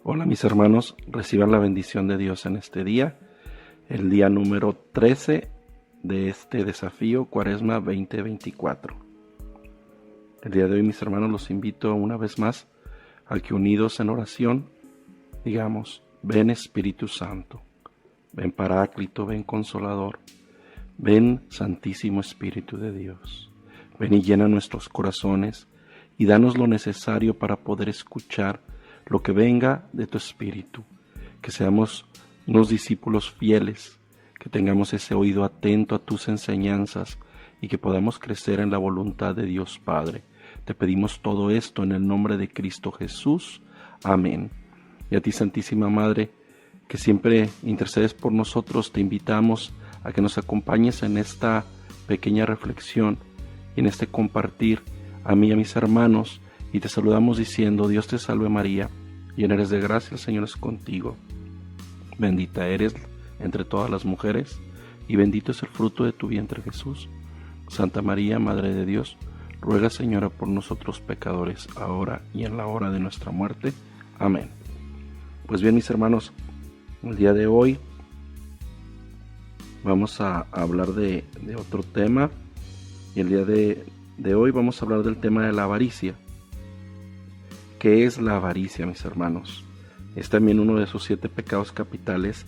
Hola mis hermanos, reciban la bendición de Dios en este día, el día número 13 de este desafío Cuaresma 2024. El día de hoy mis hermanos los invito una vez más a que unidos en oración digamos: ven Espíritu Santo, ven Paráclito, ven Consolador, ven Santísimo Espíritu de Dios, ven y llena nuestros corazones y danos lo necesario para poder escuchar lo que venga de tu Espíritu, que seamos unos discípulos fieles, que tengamos ese oído atento a tus enseñanzas y que podamos crecer en la voluntad de Dios Padre. Te pedimos todo esto en el nombre de Cristo Jesús. Amén. Y a ti, Santísima Madre, que siempre intercedes por nosotros, te invitamos a que nos acompañes en esta pequeña reflexión y en este compartir a mí y a mis hermanos, y te saludamos diciendo: Dios te salve María, llena eres de gracia, el Señor es contigo. Bendita eres entre todas las mujeres, y bendito es el fruto de tu vientre Jesús. Santa María, Madre de Dios, ruega, Señora, por nosotros pecadores, ahora y en la hora de nuestra muerte. Amén. Pues bien, mis hermanos, el día de hoy vamos a hablar de otro tema, y el día de hoy vamos a hablar del tema de la avaricia. ¿Qué es la avaricia, mis hermanos? Es también uno de esos 7 pecados capitales,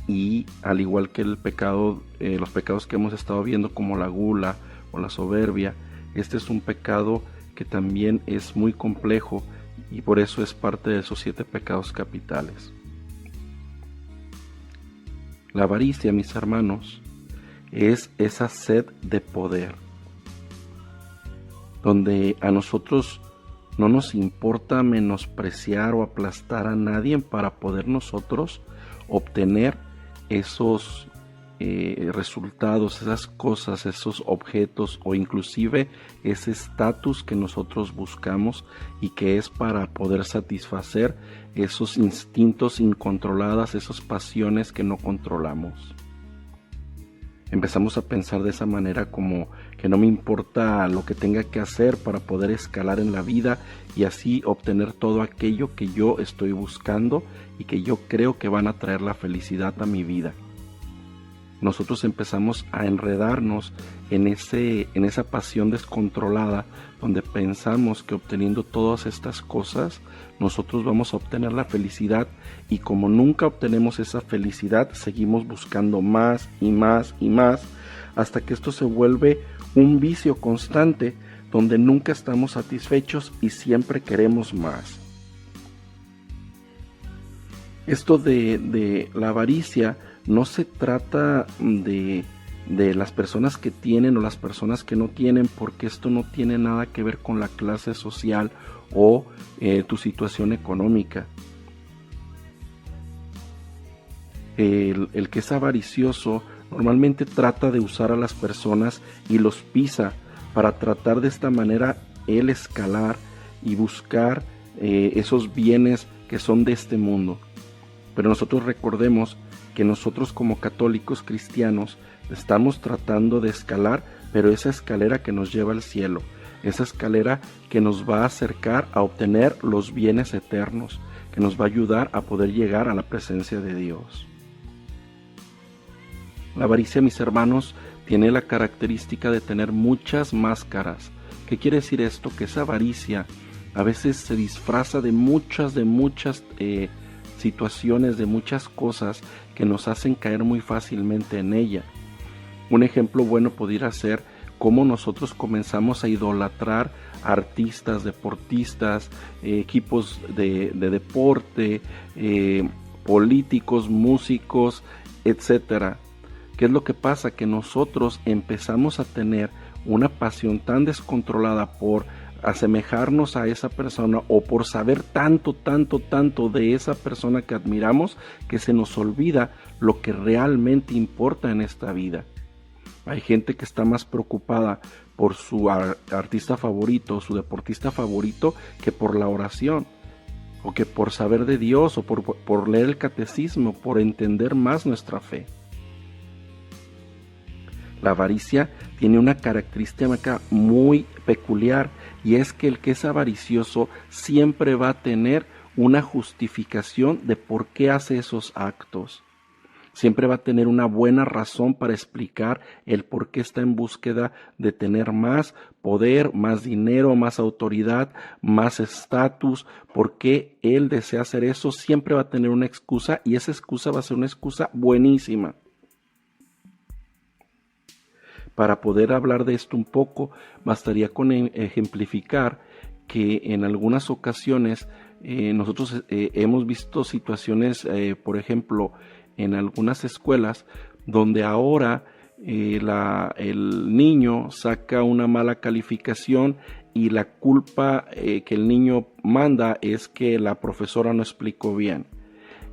y al igual que los pecados que hemos estado viendo, como la gula o la soberbia, este es un pecado que también es muy complejo, y por eso es parte de esos 7 pecados capitales. La avaricia, mis hermanos, es esa sed de poder, donde a nosotros no nos importa menospreciar o aplastar a nadie para poder nosotros obtener esos resultados, esas cosas, esos objetos, o inclusive ese estatus que nosotros buscamos, y que es para poder satisfacer esos instintos incontrolados, esas pasiones que no controlamos. Empezamos a pensar de esa manera, como que no me importa lo que tenga que hacer para poder escalar en la vida y así obtener todo aquello que yo estoy buscando y que yo creo que van a traer la felicidad a mi vida. Nosotros empezamos a enredarnos en esa pasión descontrolada, donde pensamos que obteniendo todas estas cosas nosotros vamos a obtener la felicidad, y como nunca obtenemos esa felicidad, seguimos buscando más y más y más, hasta que esto se vuelve un vicio constante, donde nunca estamos satisfechos y siempre queremos más. Esto de la avaricia no se trata de las personas que tienen o las personas que no tienen, porque esto no tiene nada que ver con la clase social o tu situación económica. El que es avaricioso normalmente trata de usar a las personas y los pisa para tratar de esta manera él escalar y buscar esos bienes que son de este mundo. Pero nosotros recordemos que nosotros, como católicos cristianos, estamos tratando de escalar, pero esa escalera que nos lleva al cielo, esa escalera que nos va a acercar a obtener los bienes eternos, que nos va a ayudar a poder llegar a la presencia de Dios. La avaricia, mis hermanos, tiene la característica de tener muchas máscaras. ¿Qué quiere decir esto? Que esa avaricia a veces se disfraza de muchas situaciones, de muchas cosas que nos hacen caer muy fácilmente en ella. Un ejemplo bueno podría ser cómo nosotros comenzamos a idolatrar a artistas, deportistas, equipos de deporte, políticos, músicos, etcétera. ¿Qué es lo que pasa? Que nosotros empezamos a tener una pasión tan descontrolada por asemejarnos a esa persona, o por saber tanto de esa persona que admiramos, que se nos olvida lo que realmente importa en esta vida. Hay gente que está más preocupada por su artista favorito, su deportista favorito, que por la oración, o que por saber de Dios, o por leer el catecismo, por entender más nuestra fe. La avaricia tiene una característica muy peculiar, y es que el que es avaricioso siempre va a tener una justificación de por qué hace esos actos. Siempre va a tener una buena razón para explicar el por qué está en búsqueda de tener más poder, más dinero, más autoridad, más estatus. Por qué él desea hacer eso, siempre va a tener una excusa, y esa excusa va a ser una excusa buenísima. Para poder hablar de esto un poco, bastaría con ejemplificar que en algunas ocasiones nosotros hemos visto situaciones, por ejemplo, en algunas escuelas donde ahora el niño saca una mala calificación y la culpa que el niño manda es que la profesora no explicó bien.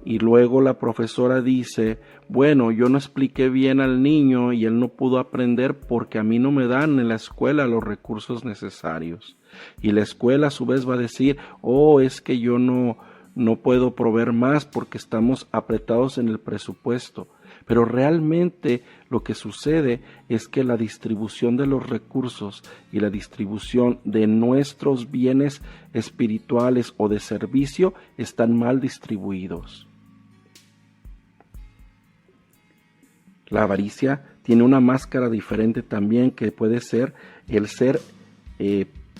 Y luego la profesora dice, bueno, yo no expliqué bien al niño y él no pudo aprender porque a mí no me dan en la escuela los recursos necesarios. Y la escuela a su vez va a decir, oh, es que yo no puedo proveer más porque estamos apretados en el presupuesto. Pero realmente lo que sucede es que la distribución de los recursos y la distribución de nuestros bienes espirituales o de servicio están mal distribuidos. La avaricia tiene una máscara diferente también, que puede ser el ser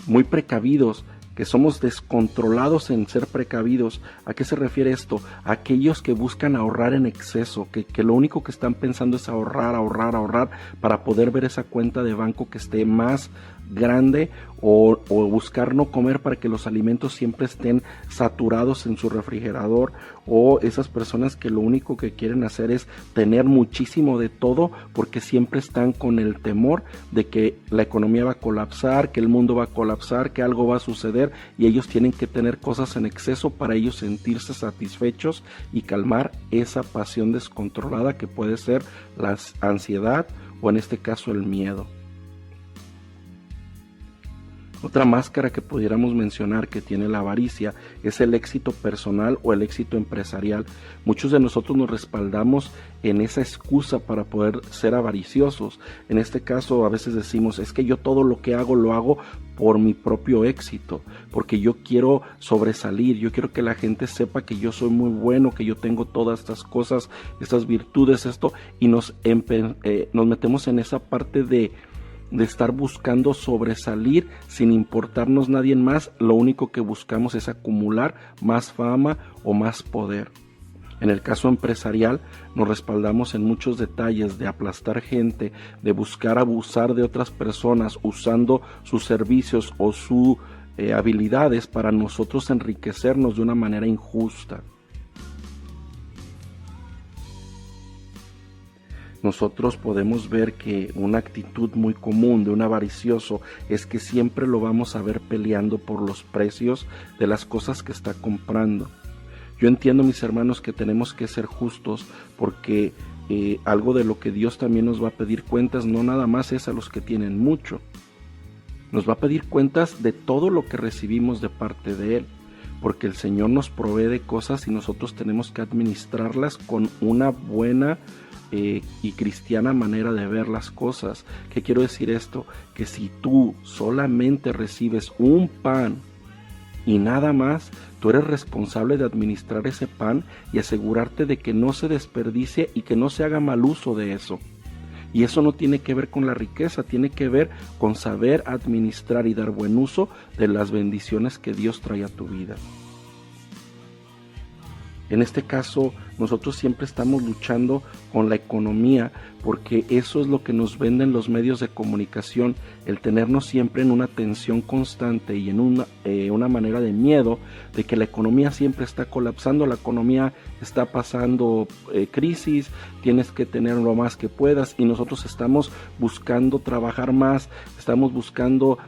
muy precavidos, que somos descontrolados en ser precavidos. ¿A qué se refiere esto? A aquellos que buscan ahorrar en exceso, que lo único que están pensando es ahorrar para poder ver esa cuenta de banco que esté más grande, o buscar no comer para que los alimentos siempre estén saturados en su refrigerador, o esas personas que lo único que quieren hacer es tener muchísimo de todo porque siempre están con el temor de que la economía va a colapsar, que el mundo va a colapsar, que algo va a suceder, y ellos tienen que tener cosas en exceso para ellos sentirse satisfechos y calmar esa pasión descontrolada que puede ser la ansiedad o en este caso el miedo. Otra máscara que pudiéramos mencionar que tiene la avaricia es el éxito personal o el éxito empresarial. Muchos de nosotros nos respaldamos en esa excusa para poder ser avariciosos. En este caso a veces decimos, es que yo todo lo que hago lo hago por mi propio éxito, porque yo quiero sobresalir, yo quiero que la gente sepa que yo soy muy bueno, que yo tengo todas estas cosas, estas virtudes, esto, y nos metemos en esa parte de estar buscando sobresalir sin importarnos nadie más. Lo único que buscamos es acumular más fama o más poder. En el caso empresarial nos respaldamos en muchos detalles de aplastar gente, de buscar abusar de otras personas usando sus servicios o sus habilidades para nosotros enriquecernos de una manera injusta. Nosotros podemos ver que una actitud muy común de un avaricioso es que siempre lo vamos a ver peleando por los precios de las cosas que está comprando. Yo entiendo, mis hermanos, que tenemos que ser justos, porque algo de lo que Dios también nos va a pedir cuentas no nada más es a los que tienen mucho. Nos va a pedir cuentas de todo lo que recibimos de parte de Él, porque el Señor nos provee de cosas y nosotros tenemos que administrarlas con una buena y cristiana manera de ver las cosas. ¿Qué quiero decir esto? Que si tú solamente recibes un pan y nada más, tú eres responsable de administrar ese pan y asegurarte de que no se desperdicie y que no se haga mal uso de eso. Y eso no tiene que ver con la riqueza, tiene que ver con saber administrar y dar buen uso de las bendiciones que Dios trae a tu vida. En este caso, nosotros siempre estamos luchando con la economía, porque eso es lo que nos venden los medios de comunicación, el tenernos siempre en una tensión constante y en una manera de miedo de que la economía siempre está colapsando, la economía está pasando crisis, tienes que tener lo más que puedas, y nosotros estamos buscando trabajar más, estamos buscando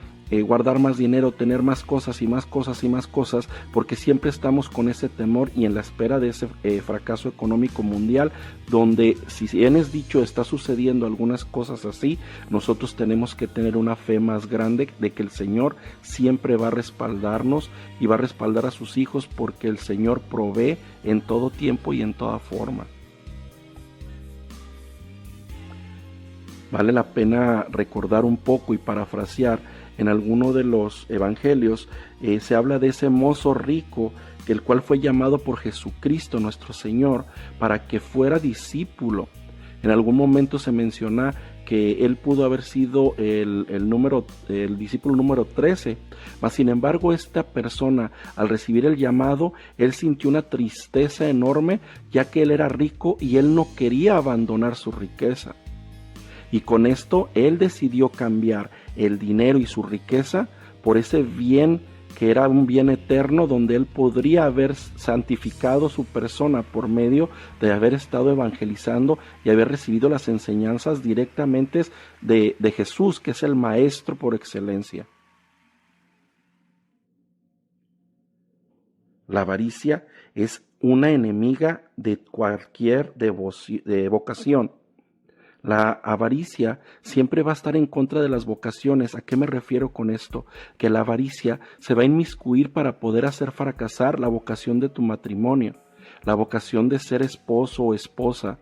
guardar más dinero, tener más cosas y más cosas y más cosas, porque siempre estamos con ese temor y en la espera de ese fracaso económico mundial, donde, si bien es dicho, está sucediendo algunas cosas así, nosotros tenemos que tener una fe más grande de que el Señor siempre va a respaldarnos y va a respaldar a sus hijos, porque el Señor provee en todo tiempo y en toda forma. Vale la pena recordar un poco y parafrasear. En alguno de los evangelios se habla de ese mozo rico, el cual fue llamado por Jesucristo nuestro Señor para que fuera discípulo. En algún momento se menciona que él pudo haber sido el discípulo número 13, mas sin embargo esta persona, al recibir el llamado, él sintió una tristeza enorme, ya que él era rico y él no quería abandonar su riqueza. Y con esto él decidió cambiar el dinero y su riqueza por ese bien que era un bien eterno, donde él podría haber santificado su persona por medio de haber estado evangelizando y haber recibido las enseñanzas directamente de Jesús, que es el maestro por excelencia. La avaricia es una enemiga de cualquier vocación. La avaricia siempre va a estar en contra de las vocaciones. ¿A qué me refiero con esto? Que la avaricia se va a inmiscuir para poder hacer fracasar la vocación de tu matrimonio, la vocación de ser esposo o esposa.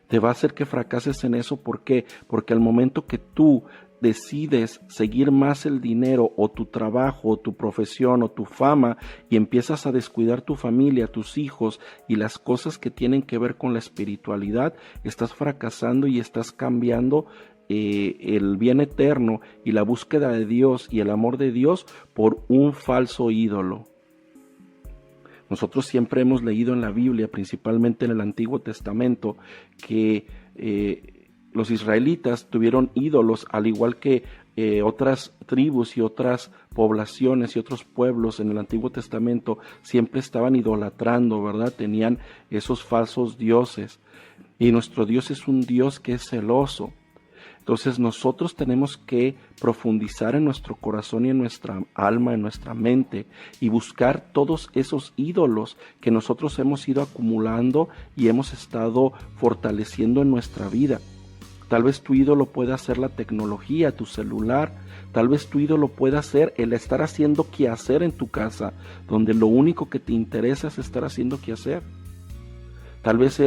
Te va a hacer que fracases en eso. ¿Por qué? Porque al momento que tú decides seguir más el dinero o tu trabajo o tu profesión o tu fama y empiezas a descuidar tu familia, tus hijos y las cosas que tienen que ver con la espiritualidad, estás fracasando y estás cambiando el bien eterno y la búsqueda de Dios y el amor de Dios por un falso ídolo. Nosotros siempre hemos leído en la Biblia, principalmente en el Antiguo Testamento, que los israelitas tuvieron ídolos, al igual que otras tribus y otras poblaciones y otros pueblos en el Antiguo Testamento siempre estaban idolatrando, ¿verdad? Tenían esos falsos dioses. Y nuestro Dios es un Dios que es celoso. Entonces nosotros tenemos que profundizar en nuestro corazón y en nuestra alma, en nuestra mente, y buscar todos esos ídolos que nosotros hemos ido acumulando y hemos estado fortaleciendo en nuestra vida. Tal vez tu ídolo pueda ser la tecnología, tu celular. Tal vez tu ídolo pueda ser el estar haciendo quehacer en tu casa, donde lo único que te interesa es estar haciendo quehacer. Tal vez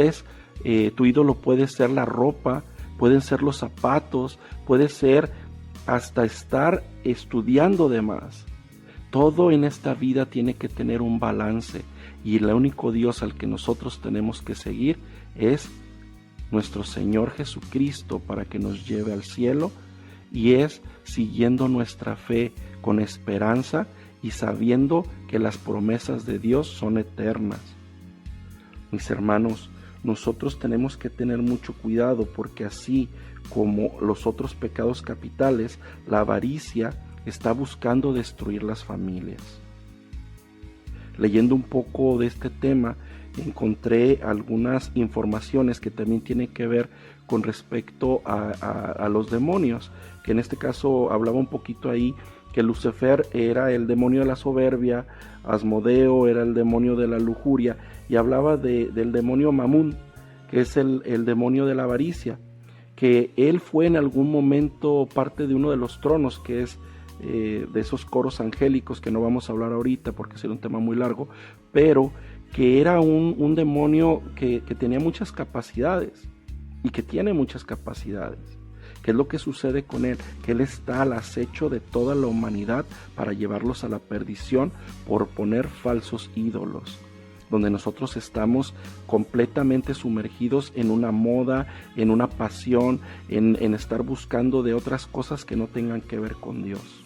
tu ídolo puede ser la ropa, pueden ser los zapatos, puede ser hasta estar estudiando de más. Todo en esta vida tiene que tener un balance, y el único Dios al que nosotros tenemos que seguir es nuestro Señor Jesucristo, para que nos lleve al cielo, y es siguiendo nuestra fe con esperanza y sabiendo que las promesas de Dios son eternas. Mis hermanos, nosotros tenemos que tener mucho cuidado, porque así como los otros pecados capitales, la avaricia está buscando destruir las familias. Leyendo un poco de este tema, encontré algunas informaciones que también tienen que ver con respecto a los demonios, que en este caso hablaba un poquito ahí que Lucifer era el demonio de la soberbia, Asmodeo era el demonio de la lujuria, y hablaba del demonio Mamún, que es el demonio de la avaricia, que él fue en algún momento parte de uno de los tronos, que es de esos coros angélicos, que no vamos a hablar ahorita porque sería un tema muy largo, pero que era un demonio que tenía muchas capacidades y que tiene muchas capacidades. ¿Qué es lo que sucede con él? Que él está al acecho de toda la humanidad para llevarlos a la perdición por poner falsos ídolos, donde nosotros estamos completamente sumergidos en una moda, en una pasión, en estar buscando de otras cosas que no tengan que ver con Dios.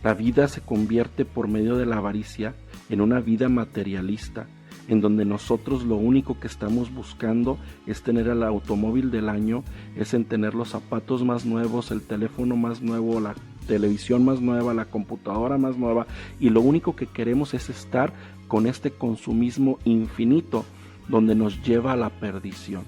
La vida se convierte por medio de la avaricia en una vida materialista, en donde nosotros lo único que estamos buscando es tener el automóvil del año, es en tener los zapatos más nuevos, el teléfono más nuevo, la televisión más nueva, la computadora más nueva, y lo único que queremos es estar con este consumismo infinito, donde nos lleva a la perdición.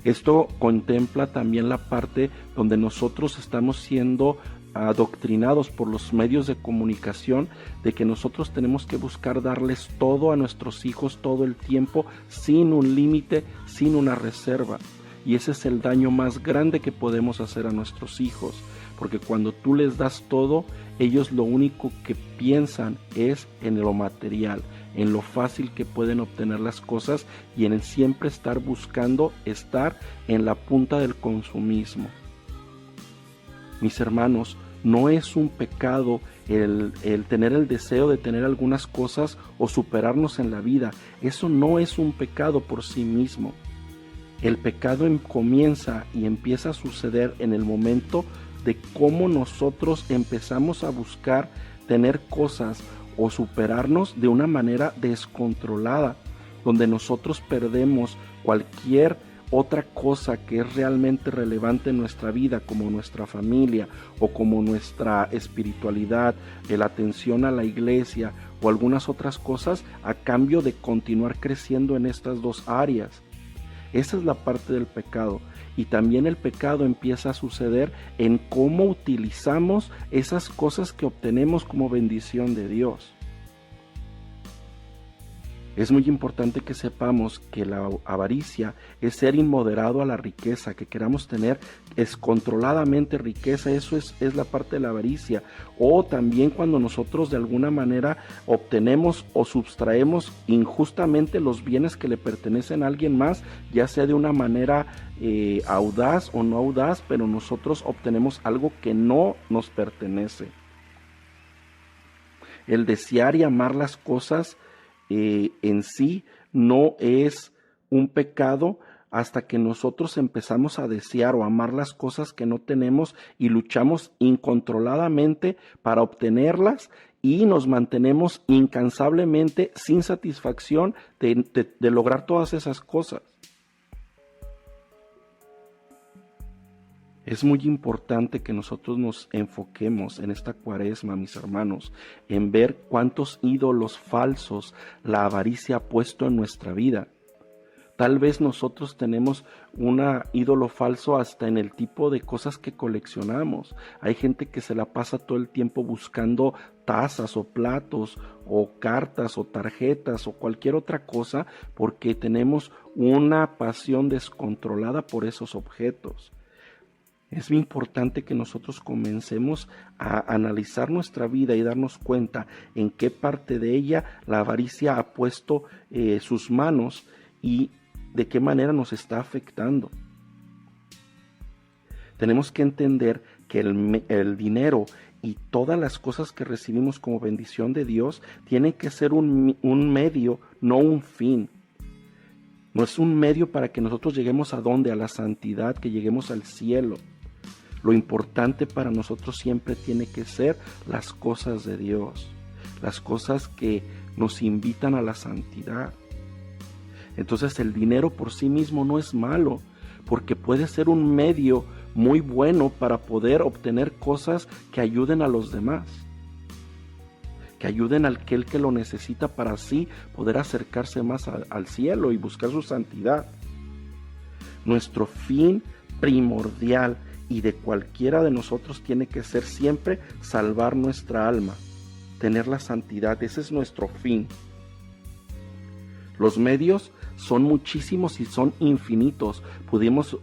Esto contempla también la parte donde nosotros estamos siendo adoctrinados por los medios de comunicación, de que nosotros tenemos que buscar darles todo a nuestros hijos todo el tiempo, sin un límite, sin una reserva. Y ese es el daño más grande que podemos hacer a nuestros hijos, porque cuando tú les das todo, ellos lo único que piensan es en lo material, en lo fácil que pueden obtener las cosas y en el siempre estar buscando estar en la punta del consumismo. Mis hermanos, no es un pecado el tener el deseo de tener algunas cosas o superarnos en la vida. Eso no es un pecado por sí mismo. El pecado comienza y empieza a suceder en el momento de cómo nosotros empezamos a buscar tener cosas o superarnos de una manera descontrolada, donde nosotros perdemos cualquier otra cosa que es realmente relevante en nuestra vida, como nuestra familia o como nuestra espiritualidad, la atención a la iglesia o algunas otras cosas, a cambio de continuar creciendo en estas dos áreas. Esa es la parte del pecado. Y también el pecado empieza a suceder en cómo utilizamos esas cosas que obtenemos como bendición de Dios. Es muy importante que sepamos que la avaricia es ser inmoderado a la riqueza, que queramos tener descontroladamente riqueza. Eso es la parte de la avaricia. O también cuando nosotros de alguna manera obtenemos o sustraemos injustamente los bienes que le pertenecen a alguien más, ya sea de una manera audaz o no audaz, pero nosotros obtenemos algo que no nos pertenece. El desear y amar las cosas en sí no es un pecado hasta que nosotros empezamos a desear o amar las cosas que no tenemos y luchamos incontroladamente para obtenerlas y nos mantenemos incansablemente sin satisfacción de lograr todas esas cosas. Es muy importante que nosotros nos enfoquemos en esta cuaresma, mis hermanos, en ver cuántos ídolos falsos la avaricia ha puesto en nuestra vida. Tal vez nosotros tenemos un ídolo falso hasta en el tipo de cosas que coleccionamos. Hay gente que se la pasa todo el tiempo buscando tazas o platos o cartas o tarjetas o cualquier otra cosa porque tenemos una pasión descontrolada por esos objetos. Es muy importante que nosotros comencemos a analizar nuestra vida y darnos cuenta en qué parte de ella la avaricia ha puesto sus manos y de qué manera nos está afectando. Tenemos que entender que el dinero y todas las cosas que recibimos como bendición de Dios tienen que ser un medio, no un fin. No es un medio para que nosotros lleguemos a ¿dónde? A la santidad, que lleguemos al cielo. Lo importante para nosotros siempre tiene que ser las cosas de Dios, las cosas que nos invitan a la santidad. Entonces el dinero por sí mismo no es malo, porque puede ser un medio muy bueno para poder obtener cosas que ayuden a los demás, que ayuden a aquel que lo necesita para así poder acercarse más al cielo y buscar su santidad. Nuestro fin primordial y de cualquiera de nosotros tiene que ser siempre salvar nuestra alma, tener la santidad. Ese es nuestro fin. Los medios son muchísimos y son infinitos. Pudimos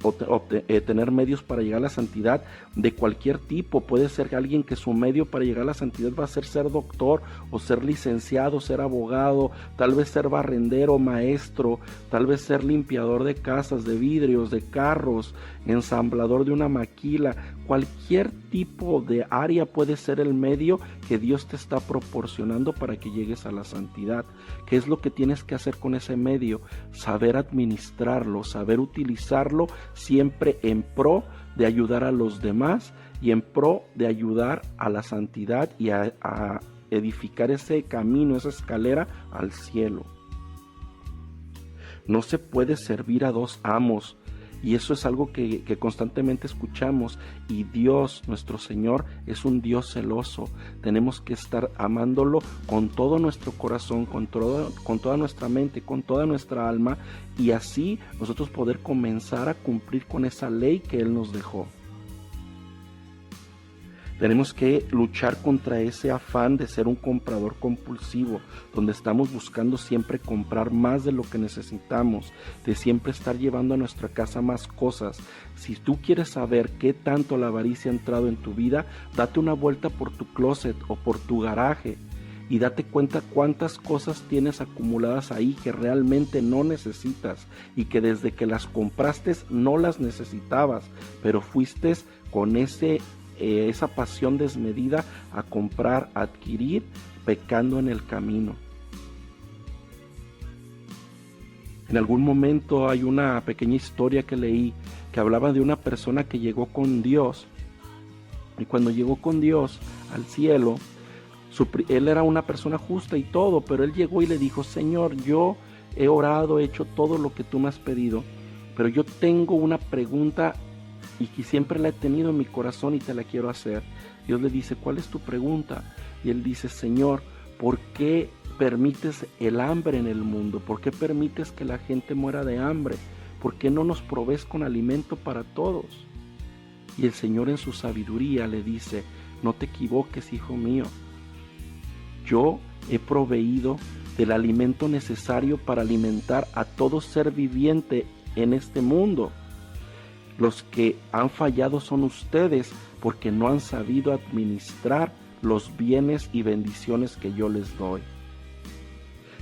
tener medios para llegar a la santidad de cualquier tipo. Puede ser alguien que su medio para llegar a la santidad va a ser doctor o ser licenciado, ser abogado, tal vez ser barrendero, maestro, tal vez ser limpiador de casas, de vidrios, de carros, ensamblador de una maquila. Cualquier tipo de área puede ser el medio que Dios te está proporcionando para que llegues a la santidad. ¿Qué es lo que tienes que hacer con ese medio? Saber administrarlo, saber utilizarlo siempre en pro de ayudar a los demás y en pro de ayudar a la santidad y a edificar ese camino, esa escalera al cielo. No se puede servir a dos amos. Y eso es algo que constantemente escuchamos. Y Dios, nuestro Señor, es un Dios celoso. Tenemos que estar amándolo con todo nuestro corazón, con toda nuestra mente, con toda nuestra alma. Y así nosotros poder comenzar a cumplir con esa ley que Él nos dejó. Tenemos que luchar contra ese afán de ser un comprador compulsivo, donde estamos buscando siempre comprar más de lo que necesitamos, de siempre estar llevando a nuestra casa más cosas. Si tú quieres saber qué tanto la avaricia ha entrado en tu vida, date una vuelta por tu closet o por tu garaje y date cuenta cuántas cosas tienes acumuladas ahí que realmente no necesitas y que desde que las compraste no las necesitabas, pero fuiste con esa pasión desmedida a comprar, a adquirir, pecando en el camino. En algún momento hay una pequeña historia que leí que hablaba de una persona que llegó con Dios, y cuando llegó con Dios al cielo, él era una persona justa y todo, pero él llegó y le dijo: Señor, yo he orado, he hecho todo lo que tú me has pedido, pero yo tengo una pregunta y que siempre la he tenido en mi corazón y te la quiero hacer. Dios le dice: ¿cuál es tu pregunta? Y él dice: Señor, ¿por qué permites el hambre en el mundo? ¿Por qué permites que la gente muera de hambre? ¿Por qué no nos provees con alimento para todos? Y el Señor en su sabiduría le dice: no te equivoques, hijo mío. Yo he proveído del alimento necesario para alimentar a todo ser viviente en este mundo. Los que han fallado son ustedes porque no han sabido administrar los bienes y bendiciones que yo les doy.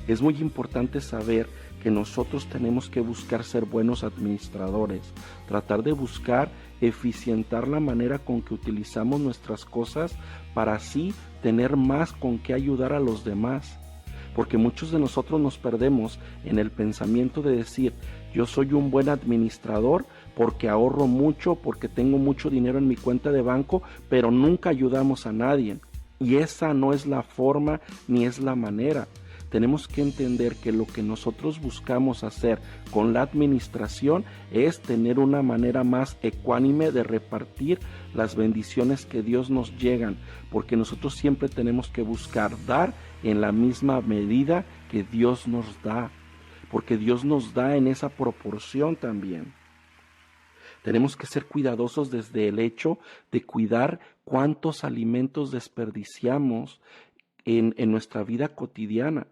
Es muy importante saber que nosotros tenemos que buscar ser buenos administradores, tratar de buscar eficientar la manera con que utilizamos nuestras cosas para así tener más con qué ayudar a los demás. Porque muchos de nosotros nos perdemos en el pensamiento de decir: yo soy un buen administrador porque ahorro mucho, porque tengo mucho dinero en mi cuenta de banco, pero nunca ayudamos a nadie. Y esa no es la forma ni es la manera. Tenemos que entender que lo que nosotros buscamos hacer con la administración es tener una manera más ecuánime de repartir las bendiciones que Dios nos llegan, porque nosotros siempre tenemos que buscar dar en la misma medida que Dios nos da, porque Dios nos da en esa proporción también. Tenemos que ser cuidadosos desde el hecho de cuidar cuántos alimentos desperdiciamos en nuestra vida cotidiana.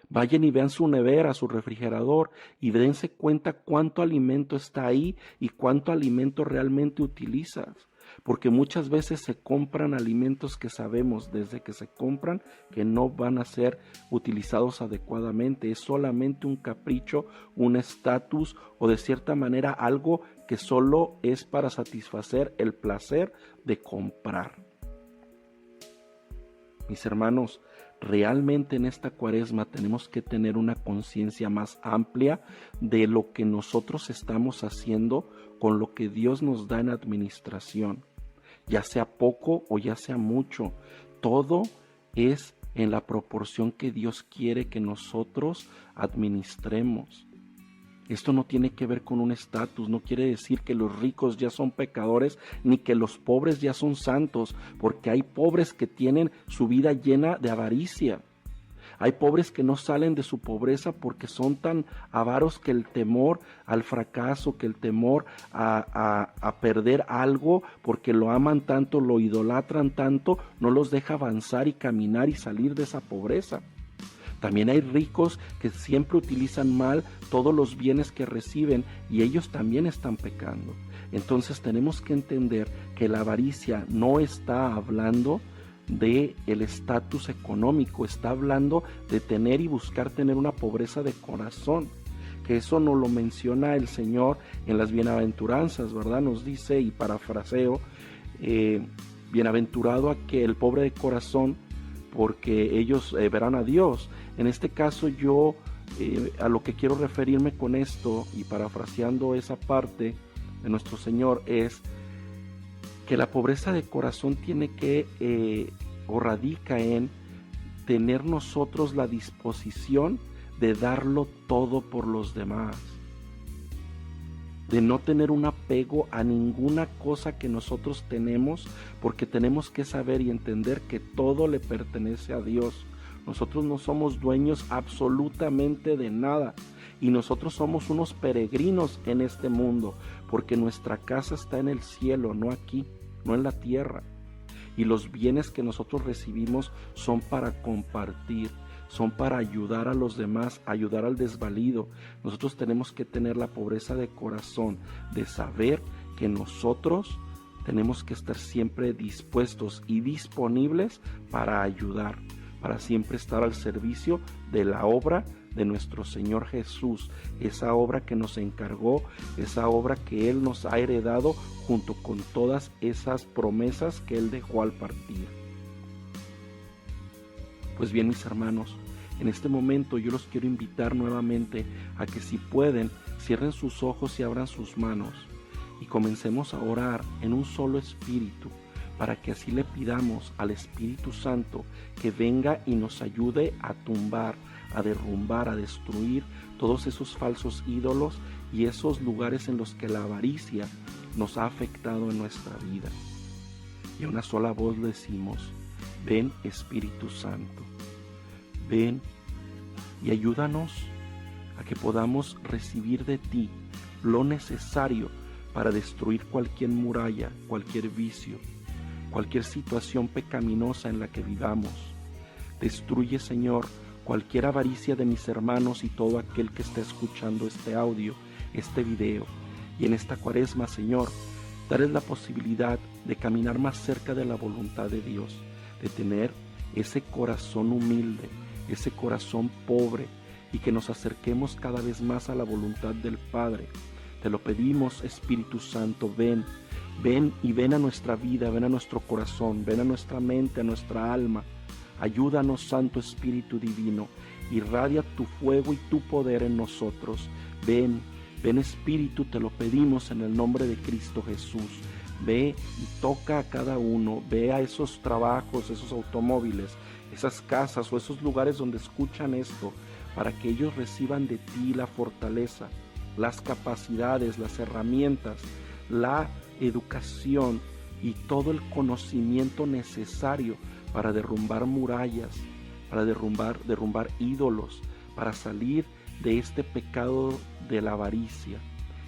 Vayan y vean su nevera, su refrigerador, y dense cuenta cuánto alimento está ahí y cuánto alimento realmente utilizas. Porque muchas veces se compran alimentos que sabemos desde que se compran que no van a ser utilizados adecuadamente. Es solamente un capricho, un estatus o de cierta manera algo que solo es para satisfacer el placer de comprar. Mis hermanos, realmente en esta Cuaresma tenemos que tener una conciencia más amplia de lo que nosotros estamos haciendo con lo que Dios nos da en administración. Ya sea poco o ya sea mucho, todo es en la proporción que Dios quiere que nosotros administremos. Esto no tiene que ver con un estatus, no quiere decir que los ricos ya son pecadores ni que los pobres ya son santos, porque hay pobres que tienen su vida llena de avaricia. Hay pobres que no salen de su pobreza porque son tan avaros que el temor al fracaso, que el temor a perder algo, porque lo aman tanto, lo idolatran tanto, no los deja avanzar y caminar y salir de esa pobreza. También hay ricos que siempre utilizan mal todos los bienes que reciben y ellos también están pecando. Entonces tenemos que entender que la avaricia no está hablando de el estatus económico, está hablando de tener y buscar tener una pobreza de corazón, que eso nos lo menciona el Señor en las bienaventuranzas, ¿verdad? Nos dice, y parafraseo, bienaventurado aquel pobre de corazón, porque ellos verán a Dios. En este caso yo a lo que quiero referirme con esto, y parafraseando esa parte de nuestro Señor, es que la pobreza de corazón tiene que o radica en tener nosotros la disposición de darlo todo por los demás, de no tener un apego a ninguna cosa que nosotros tenemos, porque tenemos que saber y entender que todo le pertenece a Dios. Nosotros no somos dueños absolutamente de nada y nosotros somos unos peregrinos en este mundo, porque nuestra casa está en el cielo, no aquí, no en la tierra. Y los bienes que nosotros recibimos son para compartir, son para ayudar a los demás, ayudar al desvalido. Nosotros tenemos que tener la pobreza de corazón, de saber que nosotros tenemos que estar siempre dispuestos y disponibles para ayudar, para siempre estar al servicio de la obra de nuestro Señor Jesús, esa obra que nos encargó, esa obra que Él nos ha heredado junto con todas esas promesas que Él dejó al partir. Pues bien, mis hermanos, en este momento yo los quiero invitar nuevamente a que, si pueden, cierren sus ojos y abran sus manos y comencemos a orar en un solo espíritu, para que así le pidamos al Espíritu Santo que venga y nos ayude a tumbar, a derrumbar, a destruir todos esos falsos ídolos y esos lugares en los que la avaricia nos ha afectado en nuestra vida. Y a una sola voz le decimos: ven, Espíritu Santo, ven y ayúdanos a que podamos recibir de ti lo necesario para destruir cualquier muralla, cualquier vicio, cualquier situación pecaminosa en la que vivamos. Destruye, Señor, cualquier avaricia de mis hermanos y todo aquel que esté escuchando este audio, este video. Y en esta Cuaresma, Señor, darles la posibilidad de caminar más cerca de la voluntad de Dios, de tener ese corazón humilde, ese corazón pobre, y que nos acerquemos cada vez más a la voluntad del Padre. Te lo pedimos, Espíritu Santo, ven y ven a nuestra vida, ven a nuestro corazón, ven a nuestra mente, a nuestra alma. Ayúdanos, Santo Espíritu Divino, irradia tu fuego y tu poder en nosotros. Ven Espíritu, te lo pedimos en el nombre de Cristo Jesús. Ve y toca a cada uno, ve a esos trabajos, esos automóviles, esas casas o esos lugares donde escuchan esto, para que ellos reciban de ti la fortaleza, las capacidades, las herramientas, la educación y todo el conocimiento necesario para derrumbar murallas, para derrumbar ídolos, para salir de este pecado de la avaricia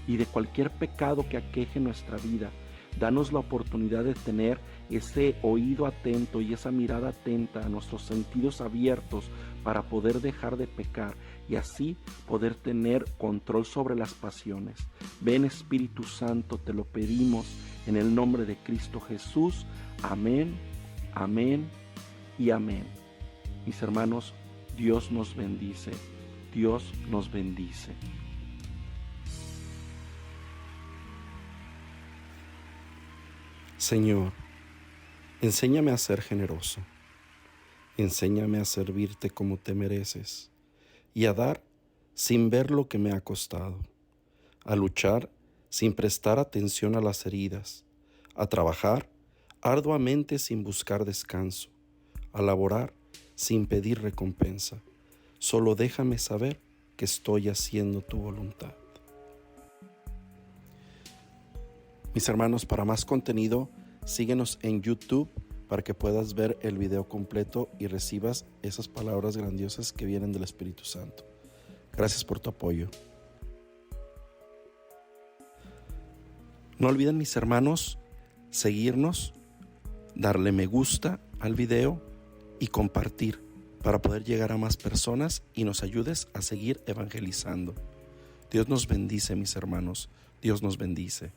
y de cualquier pecado que aqueje nuestra vida. Danos la oportunidad de tener ese oído atento y esa mirada atenta, a nuestros sentidos abiertos, para poder dejar de pecar y así poder tener control sobre las pasiones. Ven, Espíritu Santo, te lo pedimos en el nombre de Cristo Jesús. Amén, amén y amén. Mis hermanos, Dios nos bendice. Dios nos bendice. Señor, enséñame a ser generoso, enséñame a servirte como te mereces y a dar sin ver lo que me ha costado, a luchar sin prestar atención a las heridas, a trabajar arduamente sin buscar descanso, a laborar sin pedir recompensa. Solo déjame saber que estoy haciendo tu voluntad. Mis hermanos, para más contenido, síguenos en YouTube para que puedas ver el video completo y recibas esas palabras grandiosas que vienen del Espíritu Santo. Gracias por tu apoyo. No olviden, mis hermanos, seguirnos, darle me gusta al video y compartir para poder llegar a más personas y nos ayudes a seguir evangelizando. Dios nos bendice, mis hermanos. Dios nos bendice.